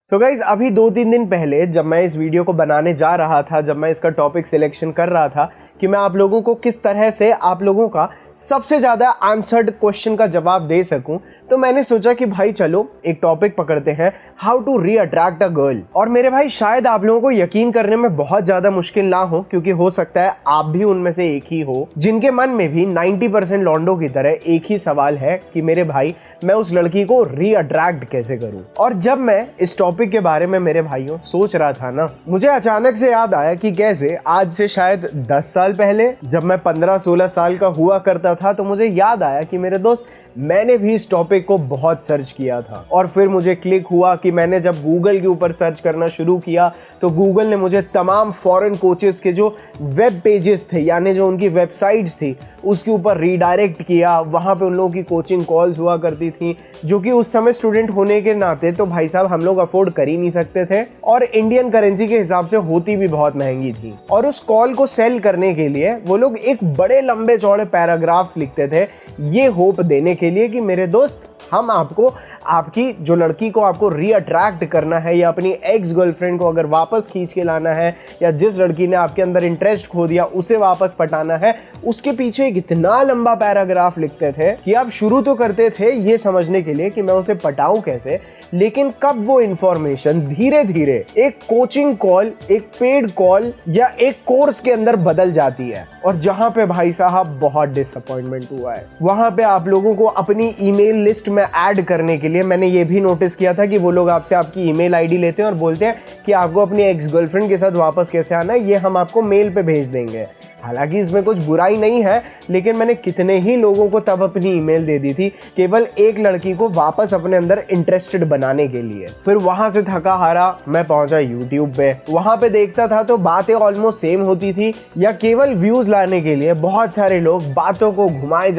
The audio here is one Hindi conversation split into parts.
सो गाइज अभी 2-3 दिन पहले जब मैं इस वीडियो को बनाने जा रहा था, जब मैं इसका टॉपिक सिलेक्शन कर रहा था कि मैं आप लोगों को किस तरह से आप लोगों का सबसे ज़्यादा आंसर्ड क्वेश्चन का जवाब दे सकूं, तो मैंने सोचा कि भाई चलो एक टॉपिक पकड़ते हैं, how to reattract a girl. और मेरे भाई शायद आप लोगों को यकीन करने में बहुत ज़्यादा मुश्किल ना हो, क्योंकि हो सकता है आप भी उनमें से एक ही हो जिनके मन में भी 90% लॉन्डो की तरह एक ही सवाल है कि मेरे भाई मैं उस लड़की को री अट्रैक्ट कैसे करूं। और जब मैं इस टॉपिक के बारे में मेरे भाइयों सोच रहा था ना, मुझे अचानक से याद आया कि कैसे आज से शायद 10 साल पहले जब मैं 15-16 साल का हुआ करता था, तो मुझे याद आया कि मेरे दोस्त मैंने भी इस टॉपिक को बहुत सर्च किया था। और फिर मुझे क्लिक हुआ कि मैंने जब गूगल के ऊपर सर्च करना शुरू किया तो गूगल ने मुझे तमाम फॉरेन कोचेस के जो वेब पेजेस थे, यानी जो उनकी वेबसाइट्स थी, उसके ऊपर रीडायरेक्ट किया। वहाँ पे उन लोगों की कोचिंग कॉल्स हुआ करती थी, जो कि उस समय स्टूडेंट होने के नाते तो भाई साहब हम लोग अफोर्ड कर ही नहीं सकते थे, और इंडियन करेंसी के हिसाब से होती भी बहुत महंगी थी। और उस कॉल को सेल करने के लिए वो लोग एक बड़े लंबे चौड़े पैराग्राफ्स लिखते थे, ये होप देने के लिए कि मेरे दोस्त हम आपको, आपकी जो लड़की को आपको री अट्रैक्ट करना है, या अपनी एक्स गर्लफ्रेंड को अगर वापस खींच के लाना है, या जिस लड़की ने आपके अंदर इंटरेस्ट खो दिया उसे वापस पटाना है, उसके पीछे एक इतना लंबा पैराग्राफ लिखते थे कि आप शुरू तो करते थे ये समझने के लिए कि मैं उसे पटाऊं कैसे, लेकिन कब वो इंफॉर्मेशन धीरे धीरे एक कोचिंग कॉल, एक पेड कॉल या एक कोर्स के अंदर बदल जाती है। और जहां पे भाई साहब बहुत डिसअपॉइंटमेंट हुआ है, वहां पे आप लोगों को अपनी ईमेल लिस्ट में ऐड करने के लिए मैंने ये भी नोटिस किया था कि वो लोग आपसे आपकी ईमेल आईडी लेते हैं और बोलते हैं कि आपको अपनी एक्स गर्लफ्रेंड के साथ वापस कैसे आना है, ये हम आपको मेल पे भेज देंगे। हालांकि इसमें कुछ बुराई नहीं है, लेकिन मैंने कितने ही लोगों को तब अपनी ईमेल दे दी थी केवल एक लड़की को वापस अपने अंदर इंटरेस्टेड बनाने के लिए। फिर वहां से थका हारा मैं पहुंचा यूट्यूब पे। वहां पे देखता था तो बातें ऑलमोस्ट सेम होती थी, या केवल व्यूज लाने के लिए बहुत सारे लोग बातों को घुमाए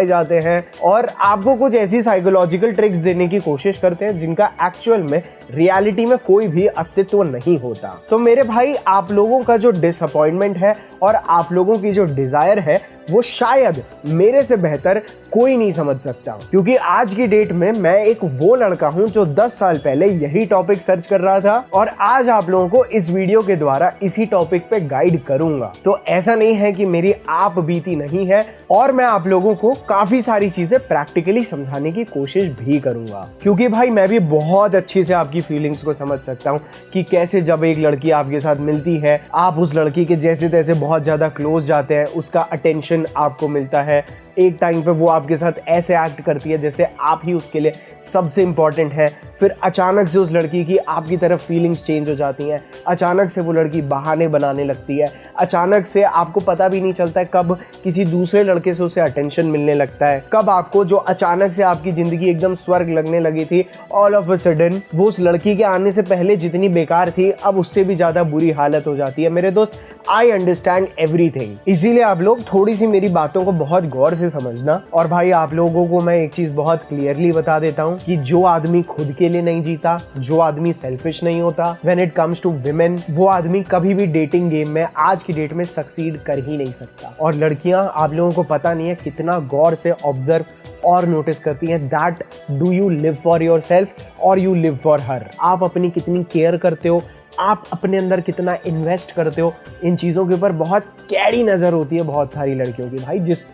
जाते हैं और आपको कुछ ऐसी साइकोलॉजिकल ट्रिक्स देने की कोशिश करते हैं जिनका एक्चुअल में रियलिटी में कोई भी अस्तित्व नहीं होता। तो मेरे भाई आप लोगों का जो डिसअपॉइंटमेंट है और आप लोगों की जो डिजायर है, वो शायद मेरे से बेहतर कोई नहीं समझ सकता, क्योंकि आज की डेट में मैं एक वो लड़का हूं जो 10 साल पहले यही टॉपिक सर्च कर रहा था, और आज आप लोगों को इस वीडियो के द्वारा इसी टॉपिक पे गाइड करूंगा। तो ऐसा नहीं है कि मेरी आप बीती नहीं है, और मैं आप लोगों को काफी सारी चीजें प्रैक्टिकली समझाने की कोशिश भी करूंगा, क्योंकि भाई मैं भी बहुत अच्छे से आपकी फीलिंग्स को समझ सकता हूं कि कैसे जब एक लड़की आपके साथ मिलती है, आप उस लड़की के जैसे तैसे बहुत ज्यादा क्लोज जाते हैं, उसका अटेंशन आपको मिलता है, एक टाइम पे वो आपके साथ ऐसे एक्ट करती है जैसे आप ही उसके लिए सबसे इंपॉर्टेंट है। फिर अचानक से उस लड़की की आपकी तरफ फीलिंग्स चेंज हो जाती हैं, अचानक से वो लड़की बहाने बनाने लगती है, अचानक से आपको पता भी नहीं चलता है कब किसी दूसरे लड़के से उसे अटेंशन मिलने लगता है, कब आपको जो अचानक से आपकी जिंदगी एकदम स्वर्ग लगने लगी थी, ऑल ऑफ अ सडन वो उस लड़की के आने से पहले जितनी बेकार थी अब उससे भी ज्यादा बुरी हालत हो जाती है। मेरे दोस्त आई अंडरस्टैंड एवरीथिंग, इसीलिए आप लोग थोड़ी सी मेरी बातों को बहुत गौर से समझना। और भाई आप लोगों को मैं एक चीज बहुत क्लियरली बता देता हूँ कि जो आदमी खुद के लिए नहीं जीता, जो आदमी सेल्फिश नहीं होता when it comes to women, वो आदमी कभी भी डेटिंग गेम में आज की डेट में सक्सीड कर ही नहीं सकता। और लड़कियां आप लोगों को पता नहीं है कितना गौर से ऑब्जर्व और नोटिस करती हैं that do you live for your self और यू लिव फॉर हर। आप अपनी कितनी केयर करते हो, आप अपने अंदर कितना इन्वेस्ट करते हो, इन चीज़ों के ऊपर बहुत कैड़ी नज़र होती है बहुत सारी लड़कियों की भाई, जिस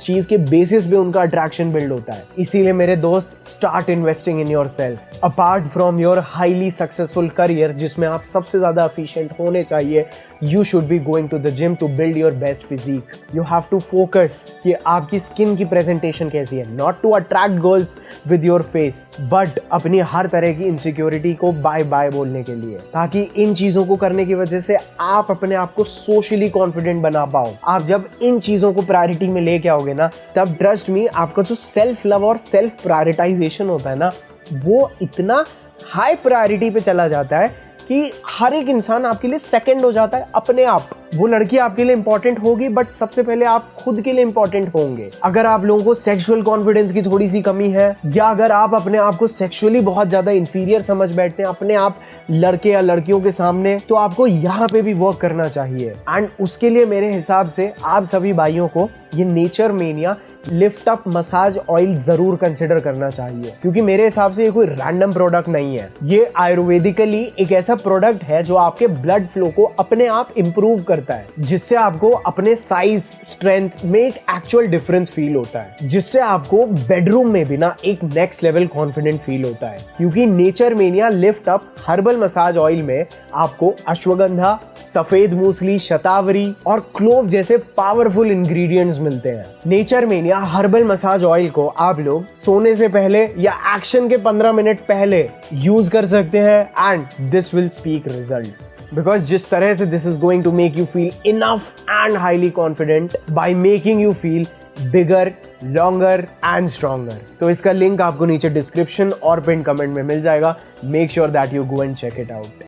चीज़ के बेसिस पे उनका अट्रैक्शन बिल्ड होता है। इसीलिए मेरे दोस्त start investing in yourself. Apart from your highly successful career जिसमें आप सबसे ज़्यादा एफिशिएंट होने चाहिए, you should be going to the gym to build your best physique. You have to focus कि आपकी स्किन की प्रेजेंटेशन कैसी है, not to attract girls with your face, but अपनी हर तरह की इनसिक्योरिटी को बाय बाय बोलने के लिए, ताकि इन चीज़ों को करने की वजह से आप अपने आप को सोशली कॉन्फिडेंट बना पाओ। आप जब इन चीज़ों को प्रायोरिटी में लेके आओगे ना, तब ट्रस्ट मी आपका जो सेल्फ लव और सेल्फ प्रायोरिटाइजेशन होता है ना, वो इतना हाई प्रायोरिटी पे चला जाता है कि हर एक इंसान आपके लिए सेकंड हो जाता है अपने आप। वो लड़की आपके लिए इंपॉर्टेंट होगी, बट सबसे पहले आप खुद के लिए इंपॉर्टेंट होंगे। अगर आप लोगों को सेक्सुअल कॉन्फिडेंस की थोड़ी सी कमी है, या अगर आप अपने आप को सेक्सुअली बहुत ज्यादा इंफीरियर समझ बैठते हैं अपने आप लड़के या लड़कियों के सामने, तो आपको यहाँ पे भी वर्क करना चाहिए। एंड उसके लिए मेरे हिसाब से आप सभी भाइयों को ये nature mania lift up massage oil जरूर कंसिडर करना चाहिए, क्योंकि मेरे हिसाब से ये कोई रैंडम प्रोडक्ट नहीं है। ये आयुर्वेदिकली एक ऐसा प्रोडक्ट है जो आपके ब्लड फ्लो को अपने आप इंप्रूव करता है, जिससे आपको अपने साइज स्ट्रेंथ में एक एक्चुअल डिफरेंस फील होता है, जिससे आपको बेडरूम में भी ना एक नेक्स्ट लेवल कॉन्फिडेंट फील होता है। क्योंकि nature mania lift up herbal massage oil में आपको अश्वगंधा, सफेद मूसली, शतावरी और क्लोव जैसे पावरफुल इंग्रेडिएंट्स मिलते हैं। Nature mania herbal massage oil को आप लोग सोने से पहले या एक्शन के 15 मिनट पहले यूज कर सकते हैं and this will speak results, because जिस तरह से this is going to make you feel enough and highly confident by making you feel bigger, longer and stronger. तो इसका लिंक आपको नीचे डिस्क्रिप्शन और पिन कमेंट में मिल जाएगा। Make sure that you go and check it out.